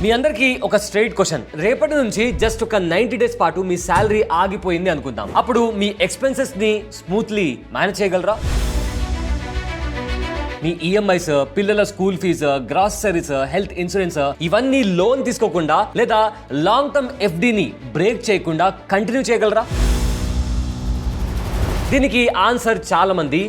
మీ అందరికీ ఒక straight question. రేపటి నుంచి జస్ట్ ఒక 90 డేస్ పాటు మీ శాలరీ ఆగిపోయింది అనుకుందాం. అప్పుడు మీ ఎక్స్పెన్సెస్ ని స్మూత్లీ మేనేజ్ చేయగలరా? మీ ఈఎంఐస్, పిల్లల school fee, groceries, health insurance ఇవన్నీ లోన్ తీసుకోకుండా లేదా లాంగ్ టర్మ్ ఎఫ్డిని బ్రేక్ చేయకుండా కంటిన్యూ చేయగలరా? దీనికి ఆన్సర్ చాలా మంది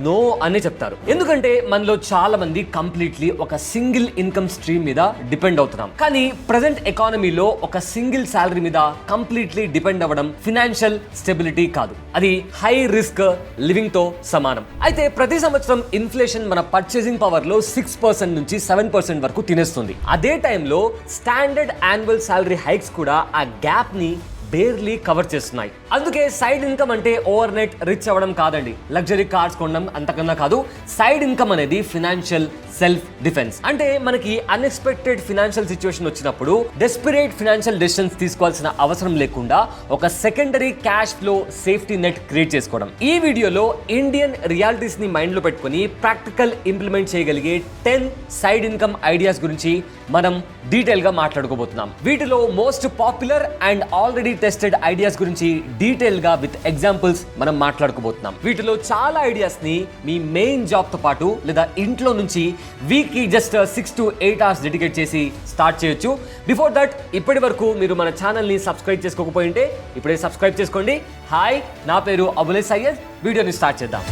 నో అనే చెప్తారు. ఎందుకంటే మనలో చాలా మంది కంప్లీట్లీ ఒక సింగిల్ ఇన్కమ్ స్ట్రీమ్ మీద డిపెండ్ అవుతున్నాం. కానీ ప్రెసెంట్ ఎకానమీలో ఒక సింగిల్ శాలరీ మీద కంప్లీట్లీ డిపెండ్ అవ్వడం ఫినాన్షియల్ స్టెబిలిటీ కాదు, అది హై రిస్క్ లివింగ్ తో సమానం. అయితే ప్రతి సంవత్సరం ఇన్ఫ్లేషన్ మన పర్చేసింగ్ పవర్ లో 6% నుంచి 7% వరకు తినేస్తుంది. అదే టైంలో స్టాండర్డ్ యాన్యువల్ శాలరీ హైక్స్ కూడా ఆ గ్యాప్ ని బేర్లీ కవర్ చేస్తున్నాయి. అందుకే సైడ్ ఇన్కమ్ అంటే ఓవర్ నైట్ రిచ్ అవ్వడం కాదండి, లగ్జరీ కార్స్ కొనడం అంతకన్నా కాదు. సైడ్ ఇన్కమ్ అనేది ఫినాన్షియల్ సెల్ఫ్ డిఫెన్స్. అంటే మనకి అన్ఎక్స్పెక్టెడ్ ఫినాన్షియల్ సిచ్యువేషన్ వచ్చినప్పుడు డెస్పరేట్ ఫినాన్షియల్ డెసిషన్స్ తీసుకోవాల్సిన అవసరం లేకుండా ఒక secondary cash flow safety net create చేసుకోవడం. ఈ వీడియోలో ఇండియన్ రియాలిటీస్ ని మైండ్ లో పెట్టుకుని ప్రాక్టికల్ ఇంప్లిమెంట్ చేయగలిగే 10 సైడ్ ఇన్కమ్ ఐడియాస్ గురించి మనం డీటెయిల్ గా మాట్లాడుకోబోతున్నాం. వీటిలో most popular and already tested ideas గురించి డీటెయిల్ గా విత్ ఎగ్జాంపుల్స్ మనం మాట్లాడుకోబోతున్నాం. వీటిలో చాలా ఐడియాస్ ని మీ మెయిన్ జాబ్ తో పాటు లేదా ఇంట్లో నుంచి వీక్ కి జస్ట్ 6 to 8 hours డెడికేట్ చేసి స్టార్ట్ చేయొచ్చు. బిఫోర్ దట్ ఇప్పటి వరకు మీరు మన ఛానల్ ని సబ్స్క్రైబ్ చేసుకోకపోయింటే ఇప్పుడే సబ్స్క్రైబ్ చేసుకోండి. హాయ్, నా పేరు అబులే సయ్యద్. వీడియోని స్టార్ట్ చేద్దాం.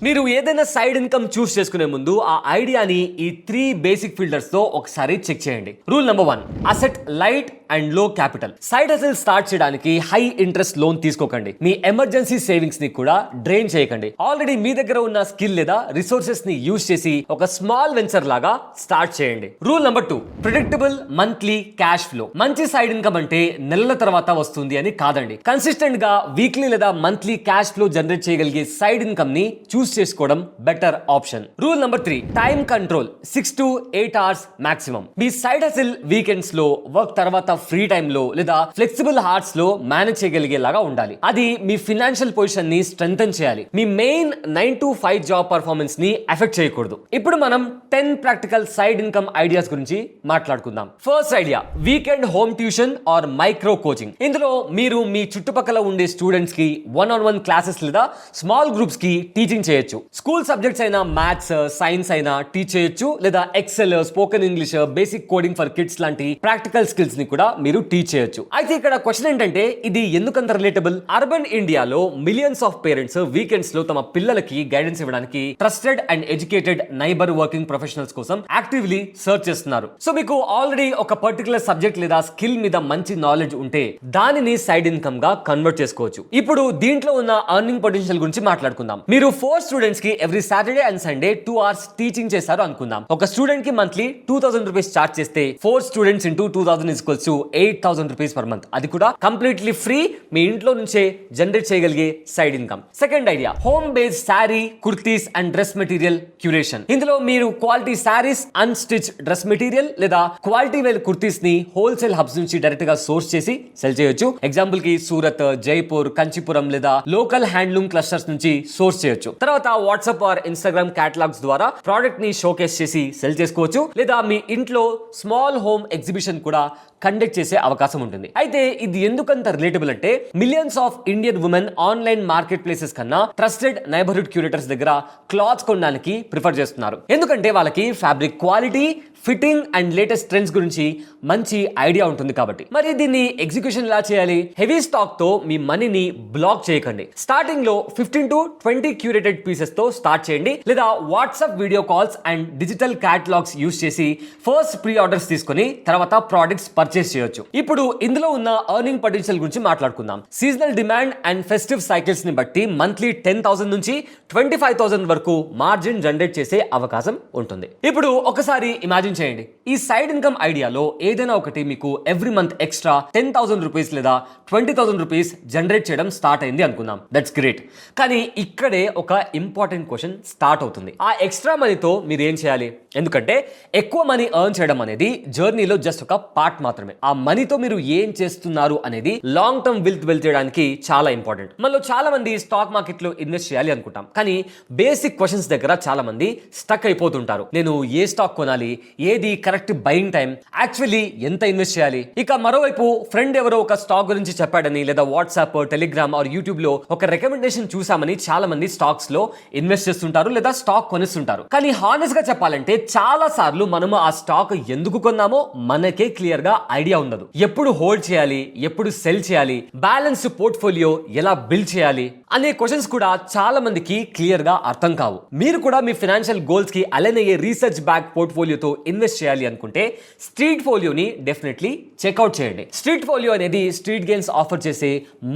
మీరు ఏదైనా సైడ్ ఇన్కమ్ చూస్ చేసుకునే ముందు ఆ ఐడియాని ఈ 3 బేసిక్ ఫిల్టర్స్ తో ఒకసారి చెక్ చేయండి. Rule number 1, asset light and లో క్యాపిటల్. సైడ్ హసిల్ స్టార్ట్ చేయడానికి హై ఇంట్రెస్ట్ లోన్ తీసుకోకండి. మీ ఎమర్జెన్సీ సేవింగ్స్ ని కూడా డ్రైన్ చేయకండి. ఆల్రెడీ మీ దగ్గర ఉన్న స్కిల్ లేదా రిసోర్సెస్ ని యూజ్ చేసి ఒక స్మాల్ వెంచర్ లాగా స్టార్ట్ చేయండి. Rule number 2, predictable monthly cash flow. మంచి సైడ్ ఇన్కమ్ అంటే నెలల తర్వాత వస్తుంది అని కాదండి, కన్సిస్టెంట్ గా వీక్లీ లేదా మంత్లీ క్యాష్ ఫ్లో జనరేట్ చేయగలిగే సైడ్ ఇన్కమ్ ని చూస్ చేసుకోవడం better option. Rule number 3, time control. 6 to 8 hours maximum. Me side hustle weekends లో, వర్క్ తర్వాత ఫ్రీ టైమ్ లో లేదా ఫ్లెక్సిబుల్ హార్స్ లో మేనేజ్ చేయగలిగేలాగా ఉండాలి. అది మీ ఫినాన్షియల్ పొజిషన్ ని స్ట్రెంథెన్ చేయాలి, మీ మెయిన్ 9 to 5 జాబ్ పర్ఫార్మెన్స్ ని ఎఫెక్ట్ చేయకూడదు. ఇప్పుడు మనం 10 ప్రాక్టికల్ సైడ్ ఇన్కమ్ ఐడియాస్ గురించి మాట్లాడుకుందాం. First idea, weekend home tuition or micro coaching. ఇందులో మీరు మీ చుట్టుపక్కల ఉండే స్టూడెంట్స్ కి 1-on-1 క్లాసెస్ లేదా స్మాల్ గ్రూప్స్ కి టీచింగ్ చేయొచ్చు. స్కూల్ సబ్జెక్ట్స్ అయినా మ్యాథ్స్, సైన్స్ అయినా టీచ్ చేయొచ్చు, లేదా Excel, spoken English, basic coding for kids లాంటి ప్రాక్టికల్ స్కిల్స్ ని కూడా మీరు టీచ్ చేయొచ్చు. అయితే ఇక్కడ క్వశ్చన్ ఏంటంటే, ఇది ఎందుకంత రిలేటబుల్? అర్బన్ ఇండియాలో మిలియన్స్ ఆఫ్ పేరెంట్స్ వీకెండ్స్ లో తమ పిల్లలకి గైడెన్స్ ఇవ్వడానికి trusted and educated neighbour working professionals కోసం యాక్టివ్లీ సర్చ్ చేస్తున్నారు. సో మీకు ఆల్రెడీ ఒక పర్టికులర్ సబ్జెక్ట్ లేదా స్కిల్ మీద మంచి నాలెడ్జ్ ఉంటే దానిని సైడ్ ఇన్కమ్ గా కన్వర్ట్ చేసుకోవచ్చు. ఇప్పుడు దీంట్లో ఉన్న ఎర్నింగ్ పొటెన్షియల్ గురించి మాట్లాడుకుందాం. మీరు 4 స్టూడెంట్స్ కి every Saturday and Sunday 2 hours teaching చేశారు అనుకుందాం. ఒక స్టూడెంట్ కి మంత్లీ 2000 రూపీస్ చార్జ్ చేస్తే 4 students into 2000 equals to 8000 rupees per month. అది కూడా కంప్లీట్లీ ఫ్రీ, మీ ఇంట్లో నుంచే జనరేట్ చేయగలిగే side income. Second idea, home based sari, kurtis and dress material curation. ఇందులో మీరు quality saris, unstitch dress material లేదా క్వాలిటీ వేర్ కుర్తీస్ ని హోల్సేల్ హబ్స్ నుంచి డైరెక్ట్ గా సోర్స్ చేసి సెల్ చేయొచ్చు. ఎగ్జాంపుల్ కి సూరత్, జైపూర్, కంచిపురం లేదా లోకల్ హ్యాండ్లూమ్ క్లస్టర్స్ నుంచి సోర్స్ చేయొచ్చు. తర్వాత వాట్సాప్ ఆర్ ఇన్స్టాగ్రామ్ క్యాటలాగ్స్ ద్వారా ప్రోడక్ట్ ని షోకేస్ చేసి సెల్ చేసుకోవచ్చు, లేదా మీ ఇంట్లో స్మాల్ హోమ్ ఎగ్జిబిషన్ కూడా కండక్ట్ చేసే అవకాశం ఉంటుంది. అయితే ఇది ఎందుకంత రిలేటబుల్ అంటే, millions of Indian women online market places కన్నా ట్రస్టెడ్ నైబర్హుడ్ క్యూరేటర్స్ దగ్గర క్లాత్స్ కొనడానికి ప్రిఫర్ చేస్తున్నారు. ఎందుకంటే వాళ్ళకి fabric quality, fitting and latest trends గురించి మంచి ఐడియా ఉంటుంది కాబట్టి. మరి దీన్ని ఎగ్జిక్యూషన్ ఎలా చేయాలి? హెవీ స్టాక్ తో మీ మనీని బ్లాక్ చేయకండి. స్టార్టింగ్ లో 15 to 20 క్యూరేటెడ్ పీసెస్ తో స్టార్ట్ చేయండి, లేదా WhatsApp video calls and digital catalogues use చేసి ఫస్ట్ ప్రీ ఆర్డర్స్ తీసుకొని తర్వాత ప్రోడక్ట్స్ పర్చేస్ చేయొచ్చు. ఇప్పుడు ఇందులో ఉన్న ఎర్నింగ్ పొటెన్షియల్ గురించి మాట్లాడుకుందాం. Seasonal demand and festive cycles ని బట్టి మంత్లీ 10,000 నుంచి 25,000 వరకు మార్జిన్ జనరేట్ చేసే అవకాశం ఉంటుంది. ఇప్పుడు ఒకసారి ఇమాజిన్ చేయండి, ఈ సైడ్ ఇన్కమ్ ఐడియాలో ఏదైనా ఒకటి మీకు ఎవ్రీ మంత్ ఎక్స్ట్రా 10,000 రూపీస్ లేదా 20,000 రూపీస్ జనరేట్ చేయడం స్టార్ట్ అయింది అనుకుందాం. That's great. కానీ ఇక్కడే ఒక ఇంపార్టెంట్ క్వశ్చన్ స్టార్ట్ అవుతుంది. ఆ ఎక్స్ట్రా మనీతో మీరు ఏం చేయాలి? ఎందుకంటే ఎక్కువ మనీ ఎర్న్ చేయడం అనేది జర్నీలో జస్ట్ ఒక పార్ట్ మాత్రమే. ఆ మనీతో మీరు ఏం చేస్తున్నారు అనేది లాంగ్ టర్మ్ వెల్త్ బిల్డ్ చేయడానికి చాలా ఇంపార్టెంట్. మనలో చాలా మంది స్టాక్ మార్కెట్ లో ఇన్వెస్ట్ చేయాలి అనుకుంటాం, కానీ బేసిక్ క్వశ్చన్స్ దగ్గర చాలా మంది స్టక్ అయిపోతుంటారు. నేను ఏ స్టాక్ కొనాలి, ఏ ఏది కరెక్ట్ బయింగ్ టైం, యాక్చువల్లీ ఎంత ఇన్వెస్ట్ చేయాలి. ఇక మరోవైపు ఫ్రెండ్ ఎవరో ఒక స్టాక్ గురించి చెప్పాడని లేదా వాట్సాప్, టెలిగ్రామ్ ఆర్ యూట్యూబ్ లో ఒక రికమెండేషన్ చూసామని చాలా మంది స్టాక్స్ లో ఇన్వెస్ట్ చేస్తుంటారు లేదా స్టాక్ కొనిస్తుంటారు. కానీ హానెస్ట్ గా చెప్పాలంటే చాలా సార్లు మనము ఆ స్టాక్ ఎందుకు కొన్నామో మనకే క్లియర్ గా ఐడియా ఉండదు. ఎప్పుడు హోల్డ్ చేయాలి, ఎప్పుడు సెల్ చేయాలి, బ్యాలెన్స్డ్ పోర్ట్ఫోలియో ఎలా బిల్డ్ చేయాలి అనే క్వశ్చన్స్ కూడా చాలా మందికి క్లియర్ గా అర్థం కావు. మీరు కూడా మీ ఫైనాన్షియల్ గోల్స్ కి అలైన్ అయ్యే రీసెర్చ్ బ్యాక్ పోర్ట్ఫోలియోతో ఇన్వెస్ట్ చేయాలి అనుకుంటే స్ట్రీట్ ఫోలియోని డెఫినెట్లీ చెక్అవుట్ చేయండి. స్ట్రీట్ ఫోలియో అనేది స్ట్రీట్ గెయిన్స్ ఆఫర్ చేసే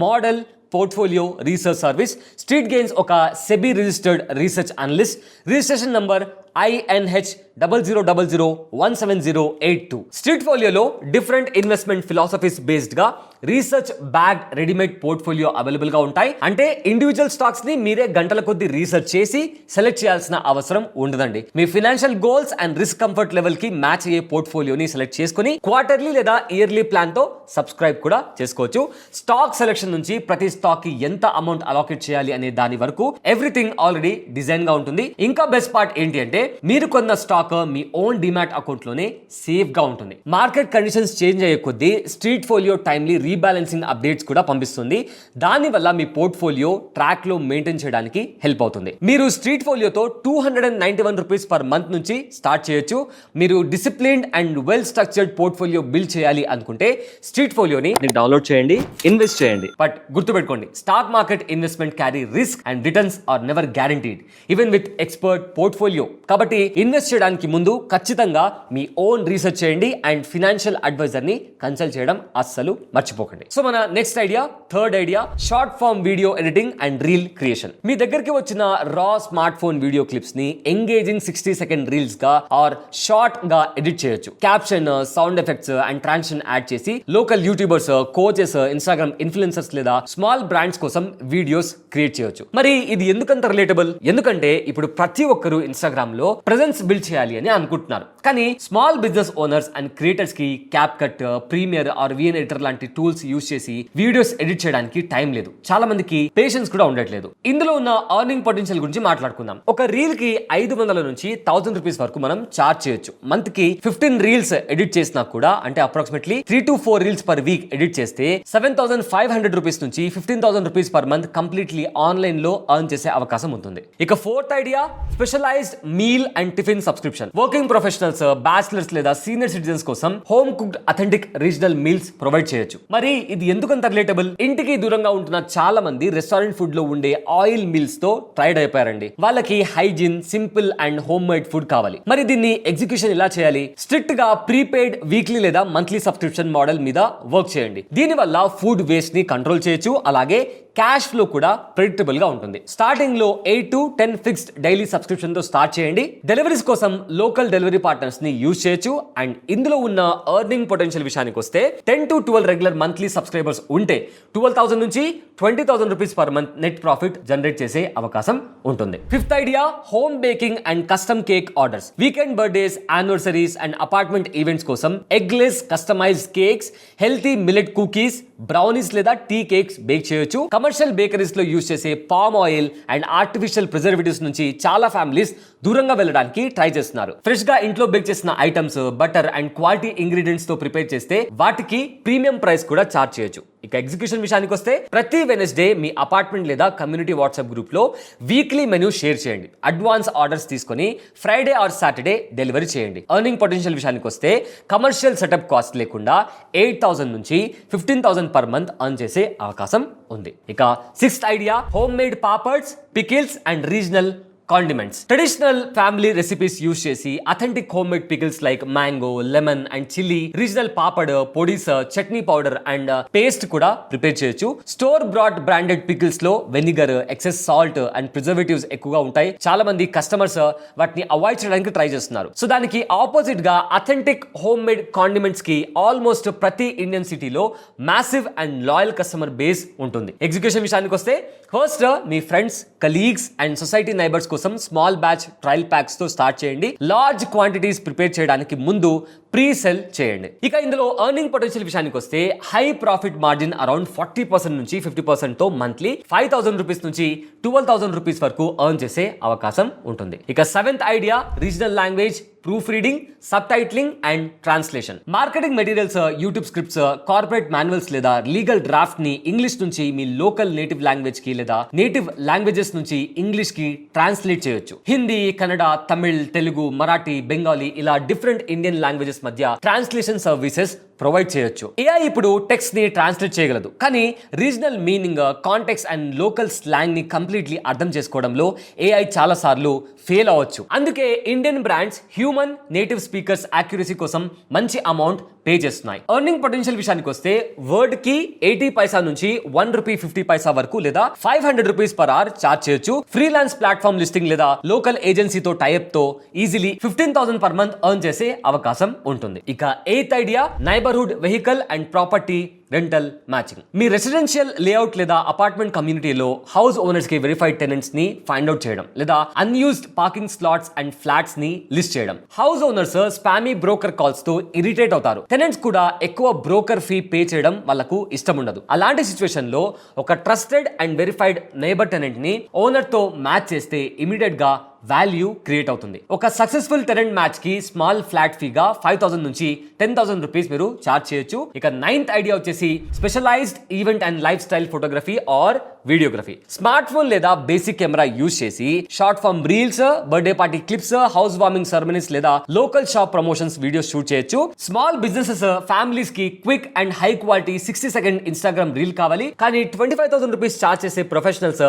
model portfolio research service. StreetGains ఒక SEBI registered research analyst, registration number INH00017082. స్ట్రీట్ ఫోలియోలో డిఫరెంట్ ఇన్వెస్ట్మెంట్ ఫిలాసఫీస్ బేస్డ్ గా research back readymade portfolio available గా ఉంటాయి. అంటే ఇండివిజువల్ స్టాక్స్ ని మీరే గంటల కొద్ది రీసెర్చ్ చేసి సెలెక్ట్ చేయాల్సిన అవసరం ఉండదండి. మీ financial goals and risk comfort level కి మ్యాచ్ అయ్యే పోర్ట్ఫోలియోని సెలెక్ట్ చేసుకుని క్వార్టర్లీ లేదా ఇయర్లీ ప్లాన్ తో సబ్స్క్రైబ్ కూడా చేసుకోవచ్చు. స్టాక్ సెలెక్షన్ నుంచి ప్రతి స్టాక్ కి ఎంత అమౌంట్ అలాకేట్ చేయాలి అనే దాని వరకు ఎవ్రీథింగ్ ఆల్రెడీ డిజైన్ గా ఉంటుంది. ఇంకా బెస్ట్ పార్ట్ ఏంటి అంటే మీరు కొన్న స్టాక్ మీ ఓన్ డిమాట్ అకౌంట్ లోనే సేఫ్ గా ఉంటుంది. మార్కెట్ కండిషన్స్ చేంజ్ అయ్యే కొద్దీ Street Folio timely rebalancing updates కూడా పంపిస్తుంది. దానివల్ల మీ పోర్ట్ఫోలియో ట్రాక్ లో మెయింటైన్ చేయడానికి హెల్ప్ అవుతుంది. మీరు స్ట్రీట్ ఫోలియోతో ₹291 పర్ మంత్ నుంచి స్టార్ట్ చేయొచ్చు. మీరు disciplined and well structured portfolio build చేయాలి అనుకుంటే స్ట్రీట్ ఫోలియోని డౌన్లోడ్ చేయండి, ఇన్వెస్ట్ చేయండి. బట్ గుర్తుపెట్టుకోండి, stock market investment carry risk and returns are never guaranteed even with expert portfolio. కాబట్టి ఇన్వెస్ట్ చేయడానికి ముందు ఖచ్చితంగా మీ ఓన్ రీసెర్చ్ చేయండి అండ్ ఫైనాన్షియల్ అడ్వైజర్ ని కన్సల్ట్ చేయడం అస్సలు మర్చిపోకండి. సో మన next idea, third idea, short form video editing and reel creation. మీ దగ్గరికి వచ్చిన raw smartphone video clips ని ఎంగేజింగ్ 60 సెకండ్ రీల్స్ గా ఆర్ షార్ట్ గా ఎడిట్ చేయొచ్చు. Caption, sound effects and transition add చేసి local YouTubers, coaches, Instagram influencers లేదా small brands కోసం వీడియోస్ క్రియేట్ చేయొచ్చు. మరి ఇది ఎందుకంత రిలేటబుల్? ఎందుకంటే ఇప్పుడు ప్రతి ఒక్కరు ఇన్స్టాగ్రామ్ లో ప్రెజెన్స్ బిల్డ్ చేయాలి అని అనుకుంటున్నారు. కానీ small business owners and creators కి CapCut, Premiere or VN editor లాంటి టూల్స్ యూస్ చేసి వీడియోస్ ఎడిట్ చేయడానికి టైం లేదు. చాలా మందికి పేషెన్స్ కూడా ఉండట్లేదు. ఇందులో ఉన్న ఎర్నింగ్ పొటెన్షియల్ గురించి మాట్లాడుకుందాం. ఒక రీల్ కి ₹500 నుంచి ₹1000 వరకు మనం చార్జ్ చేయొచ్చు. మంత్ కి 15 రీల్స్ ఎడిట్ చేసినా కూడా, అంటే approximately 3 to 4 reels per week edit చేస్తే ₹7,500 నుంచి ₹15,000 పర్ మంత్ కంప్లీట్లీ ఆన్లైన్ లో ఎర్న్ చేసే అవకాశం ఉంటుంది. ఇక fourth idea, specialised meal and tiffin subscription. Working professionals, bachelors లేదా సీనియర్ సిటిజన్స్ కోసం home cooked authentic regional meals provide చేయొచ్చు. మరి ఇది ఎందుకంత రిలేటబుల్? ఇంటికి దూరంగా ఉంటున్న చాలా మంది రెస్టారెంట్ ఫుడ్ లో ఉండే ఆయిల్ మీల్స్ తో ట్రైడ్ అయిపోయారండి. వాళ్ళకి hygiene, simple and home made food కావాలి. మరి దీన్ని ఎగ్జిక్యూషన్ ఎలా చేయాలి? స్ట్రిక్ట్ గా ప్రీపెయిడ్ వీక్లీ లేదా మంత్లీ సబ్స్క్రిప్షన్ మోడల్ మీద వర్క్ చేయండి. దీనివల్ల ఫుడ్ వేస్ట్ ని కంట్రోల్ చేయొచ్చు, అలాగే క్యాష్ ఫ్లో కూడా ప్రెడిక్టబుల్ గా ఉంటుంది. స్టార్టింగ్ లో 8 to 10 ఫిక్స్డ్ డైలీ సబ్స్క్రిప్షన్ తో స్టార్ట్ చేయండి. డెలివరీస్ కోసం లోకల్ డెలివరీ పార్ట్నర్స్ ని యూజ్ చేయొచ్చు. అండ్ ఇందులో ఉన్న ఎర్నింగ్ పొటెన్షియల్ విషయానికి వస్తే 10 to 12 రెగ్యులర్ మంత్లీ సబ్స్క్రైబర్స్ ఉంటే ₹12,000 నుంచి ₹20,000 per month net profit generate చేసే అవకాశం ఉంటుంది. Fifth idea, home baking and custom cake orders. Weekend birthdays, anniversaries and apartment events కోసం eggless customised cakes, healthy millet cookies, brownies లేదా tea cakes bake చేయొచ్చు. Commercial bakeries లో use చేసే palm oil and artificial preservatives నుంచి చాలా families దూరంగా వెళ్ళడానికి try చేస్తున్నారు. ఫ్రెష్ గా ఇంట్లో బేక్ చేసిన items, butter and quality ingredients తో ప్రిపేర్ చేస్తే వాటికి ప్రీమియం ప్రైస్ కూడా చార్జ్ చేయొచ్చు. ఇక ఎగ్జిక్యూషన్ విషయానికి వస్తే ప్రతి వెనస్డే మీ అపార్ట్మెంట్ లేదా కమ్యూనిటీ వాట్సాప్ గ్రూప్ లో వీక్లీ మెనూ షేర్ చేయండి. అడ్వాన్స్ ఆర్డర్స్ తీసుకొని ఫ్రైడే ఆర్ సాటర్డే డెలివరీ చేయండి. ఎర్నింగ్ పొటెన్షియల్ విషయానికి వస్తే కమర్షియల్ సెటప్ కాస్ట్ లేకుండా 8,000 నుంచి 15,000 పర్ మంత్ ఎర్న్ చేసే అవకాశం ఉంది. ఇక sixth idea, home made papads, pickles and regional condiments. Traditional family recipes use చేసి authentic homemade pickles like mango, lemon and chili, regional papad, podis, chutney powder and paste కూడా prepare చేయొచ్చు. Store broad branded pickles లో vinegar, excess salt and preservatives ఎక్కువగా ఉంటాయి. చాలా మంది customers వాటిని avoid చేయడానికి ట్రై చేస్తున్నారు. సో దానికి ఆపోజిట్ గా అథెంటిక్ హోమ్ మేడ్ కాండిమెంట్స్ కి ఆల్మోస్ట్ ప్రతి ఇండియన్ సిటీలో massive and loyal customer base ఉంటుంది. ఎగ్జిక్యూషన్ విషయానికి వస్తే first me friends, colleagues and society neighbours కోసం స్మాల్ బ్యాచ్ ట్రయల్ ప్యాక్స్ తో స్టార్ట్ చేయండి. లార్జ్ క్వాంటిటీస్ ప్రిపేర్ చేయడానికి ముందు ప్రీ సెల్ చేయండి. ఇక ఇందులో ఎర్నింగ్ పొటెన్షియల్ విషయానికి వస్తే హై ప్రాఫిట్ మార్జిన్ అరౌండ్ 40% నుంచి 50% తో మంత్లీ ₹5,000 నుంచి ₹12,000 వరకు ఎర్న్ చేసే అవకాశం ఉంటుంది. ఇక seventh idea, regional language proof reading, sub titling and translation. Marketing materials, YouTube scripts, corporate manuals లేదా లీగల్ డ్రాఫ్ట్ ని ఇంగ్లీష్ నుంచి మీ లోకల్ నేటివ్ లాంగ్వేజ్ కి లేదా నేటివ్ లాంగ్వేజెస్ నుంచి ఇంగ్లీష్ కి ట్రాన్స్లేట్ చేయొచ్చు. హిందీ, కన్నడ, తమిళ్, తెలుగు, మరాఠీ, బెంగాలీ ఇలా డిఫరెంట్ ఇండియన్ లాంగ్వేజెస్ మధ్య ట్రాన్స్లేషన్ సర్వీసెస్ ప్రొవైడ్ చేయొచ్చు. ఏఐ ఇప్పుడు టెక్స్ట్ ని ట్రాన్స్లేట్ చేయగలదు, కానీ regional meaning, context and local slang ని కంప్లీట్లీ అర్థం చేసుకోవడంలో ఏఐ చాలా సార్లు ఫెయిల్ అవ్వచ్చు. అందుకే Indian brands human native speakers accuracy కోసం మంచి అమౌంట్ పే చేస్తున్నాయి. ఎర్నింగ్ పొటెన్షియల్ విషయానికి వస్తే వర్డ్ కి 80 పైసా నుంచి ₹1.50 వరకు లేదా ₹500 per hour చార్జ్ చేయొచ్చు. ఫ్రీలాన్స్ ప్లాట్ఫామ్ లిస్టింగ్ లేదా లోకల్ ఏజెన్సీతో టైఅప్ తో ఈజీలీ 15,000 per month ఎర్న్ చేసే అవకాశం ఉంటుంది. ఇక eighth idea, neighbourhood vehicle and property rental matching. Me residential layout లేదా అపార్ట్మెంట్ కమ్యూనిటీలో హౌస్ ఓనర్స్ కి వెరిఫైడ్ టెనెంట్స్ ని ఫైండ్ అవుట్ చేయడం లేదా unused parking slots and flats ని లిస్ట్ చేయడం. హౌస్ ఓనర్స్ స్పామీ బ్రోకర్ కాల్స్ తో ఇరిటేట్ అవుతారు. టెనెంట్స్ కూడా ఎక్కువ బ్రోకర్ ఫీ పే చేయడం వాళ్ళకు ఇష్టం ఉండదు. అలాంటి సిచ్యువేషన్ లో ఒక trusted and verified neighbour tenant ని ఓనర్ తో మ్యాచ్ చేస్తే ఇమీడియట్ గా వాల్యూ క్రియేట్ అవుతుంది. ఒక సక్సెస్ఫుల్ టెనెంట్ మ్యాచ్ కి స్మాల్ ఫ్లాట్ ఫీగా 5,000 నుంచి 10,000 రూపీస్ మీరు చార్జ్ చేయొచ్చు. ఇక నైన్త్ ఐడియా వచ్చేసి specialised event and lifestyle photography or videography. Smartphone లేదా బేసిక్ కెమెరా యూజ్ చేసి short form reels, birthday party clips, housewarming ceremonies లేదా local shop promotions videos shoot చేయొచ్చు. Small businesses, families కి quick and high quality 60 second Instagram reel కావాలి, కానీ 25,000 rupees charge చేసే professionals,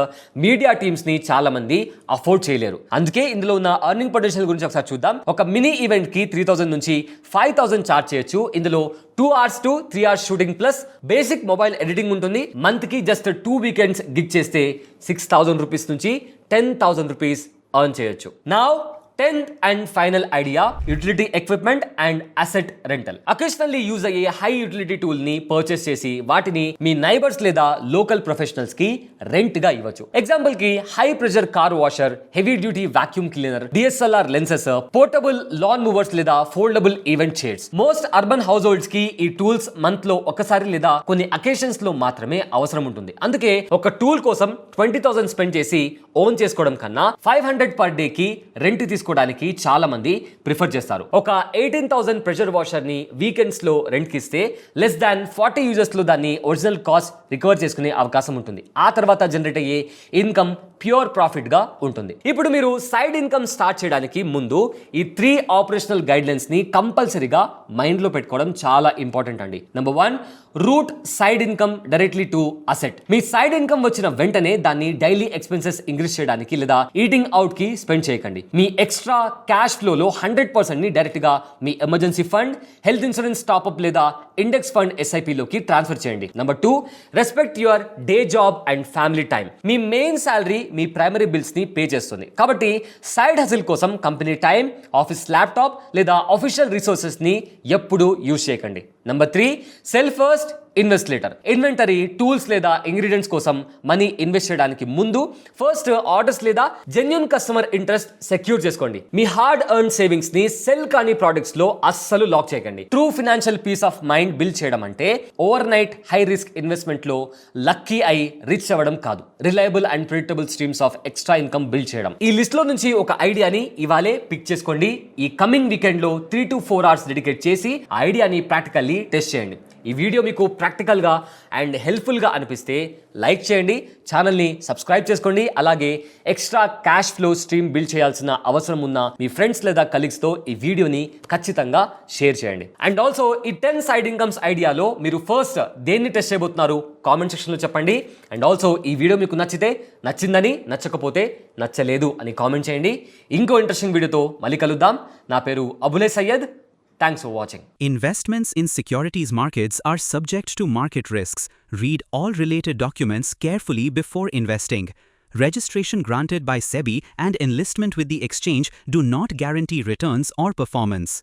media teams ని చాలా మంది అఫోర్డ్ చేయలేరు. అందుకే ఇందులో ఉన్న ఎర్నింగ్ పొటెన్షియల్ గురించి ఒకసారి చూద్దాం. ఒక మినీ ఈవెంట్ కి 3,000 నుంచి 5,000 చార్జ్ చేయొచ్చు. ఇందులో 2 hours to 3 hours shooting plus basic mobile editing ఉంటుంది. మంత్ కి జస్ట్ 2 వీకెండ్స్ గిగ్ చేస్తే 6,000 రూపీస్ నుంచి 10,000 రూపీస్ ఎర్న్ చేయొచ్చు. Now 10th and final idea, utility equipment and asset rental. Occasionally use అయ్యే హై యూటిలిటీ టూల్ ని purchase చేసి వాటిని మీ నైబర్స్ లేదా లోకల్ ప్రొఫెషనల్స్ కి రెంట్ గా ఇవ్వచ్చు. ఎగ్జాంపుల్ కి high pressure car washer, heavy duty vacuum cleaner, DSLR lenses, portable lawn mowers లేదా foldable event chairs. Most urban house holds కి ఈ టూల్స్ మంత్ లో ఒకసారి లేదా కొన్ని అకేషన్స్ లో మాత్రమే అవసరం ఉంటుంది. అందుకే ఒక టూల్ కోసం 20,000 స్పెండ్ చేసి ఓన్ చేసుకోవడం కన్నా 500 per day కి రెంట్ తీసుకోవడానికి చాలా మంది ప్రిఫర్ చేస్తారు. ఒక 18,000 ప్రెషర్ వాషర్ ని వీకెండ్స్ లో రెంట్ కి ఇస్తే లెస్ దాన్ 40 యూజర్స్ లో దాన్ని ఒరిజినల్ కాస్ట్ రికవర్ చేసుకునే అవకాశం ఉంటుంది. ఆ తర్వాత జనరేట్ అయ్యే ఇన్కమ్ ప్యూర్ ప్రాఫిట్ గా ఉంటుంది. ఇప్పుడు మీరు సైడ్ ఇన్కమ్ స్టార్ట్ చేయడానికి ముందు ఈ 3 ఆపరేషనల్ గైడ్ లైన్స్ ని కంపల్సరీగా మైండ్ లో పెట్టుకోవడం చాలా ఇంపార్టెంట్ అండి. Number 1, route side income directly to asset. మీ సైడ్ ఇన్కమ్ వచ్చిన వెంటనే దాన్ని డైలీ ఎక్స్పెన్సెస్ ఇంక్రీజ్ చేయడానికి లేదా ఈటింగ్ అవుట్ కి స్పెండ్ చేయకండి. మీ ఎక్స్ట్రా క్యాష్ ఫ్లోలో 100% ని డైరెక్ట్ గా మీ emergency fund, health insurance top up లేదా ఇండెక్స్ ఫండ్ SIP లోకి ట్రాన్స్ఫర్ చేయండి. Number 2, respect your day job and family time. మీ మెయిన్ శాలరీ మీ ప్రైమరీ బిల్స్ ని పే చేస్తుంది, కాబట్టి సైడ్ హసిల్ కోసం కంపెనీ టైం, ఆఫీస్ ల్యాప్టాప్ లేదా ఆఫీషియల్ రిసోర్సెస్ ని ఎప్పుడు యూజ్ చేయకండి. Number 3, sell first, invest later. Inventory, tools లేదా ఇంగ్రీడియంట్స్ కోసం మనీ ఇన్వెస్ట్ చేయడానికి ముందు ఫస్ట్ ఆర్డర్స్ లేదా జెన్యూన్ కస్టమర్ ఇంట్రెస్ట్ సెక్యూర్ చేసుకోండి. మీ హార్డ్ ఎర్న్ సేవింగ్స్ ని సెల్ కాని ప్రొడక్ట్స్ లో అస్సలు లాక్ చేయకండి. True financial peace of mind build చేయడం అంటే overnight high risk investment లో లక్కీ అయి రిచ్ అవ్వడం కాదు, reliable and predictable streams of extra income build చేయడం. ఈ లిస్ట్ లో నుంచి ఒక ఐడియాని ఇవాళే పిక్ చేసుకోండి. ఈ కమింగ్ వీకెండ్ లో 3 to 4 hours డెడికేట్ చేసి ఆ ఐడియాని ప్రాక్టికల్లీ టెస్ట్ చేయండి. ఈ వీడియో మీకు ప్రాక్టికల్గా అండ్ హెల్ప్ఫుల్గా అనిపిస్తే లైక్ చేయండి, ఛానల్ని సబ్స్క్రైబ్ చేసుకోండి. అలాగే extra cash flow stream build చేయాల్సిన అవసరం ఉన్న మీ ఫ్రెండ్స్ లేదా కలీగ్స్తో ఈ వీడియోని ఖచ్చితంగా షేర్ చేయండి. అండ్ ఆల్సో ఈ 10 సైడ్ ఇన్కమ్స్ ఐడియాలో మీరు ఫస్ట్ దేన్ని టెస్ట్ చేయబోతున్నారు కామెంట్ సెక్షన్లో చెప్పండి. అండ్ ఆల్సో ఈ వీడియో మీకు నచ్చితే నచ్చిందని, నచ్చకపోతే నచ్చలేదు అని కామెంట్ చేయండి. ఇంకో ఇంట్రెస్టింగ్ వీడియోతో మళ్ళీ కలుద్దాం. నా పేరు అబులే Syed. Thanks for watching. Investments in securities markets are subject to market risks. Read all related documents carefully before investing. Registration granted by SEBI and enlistment with the exchange do not guarantee returns or performance.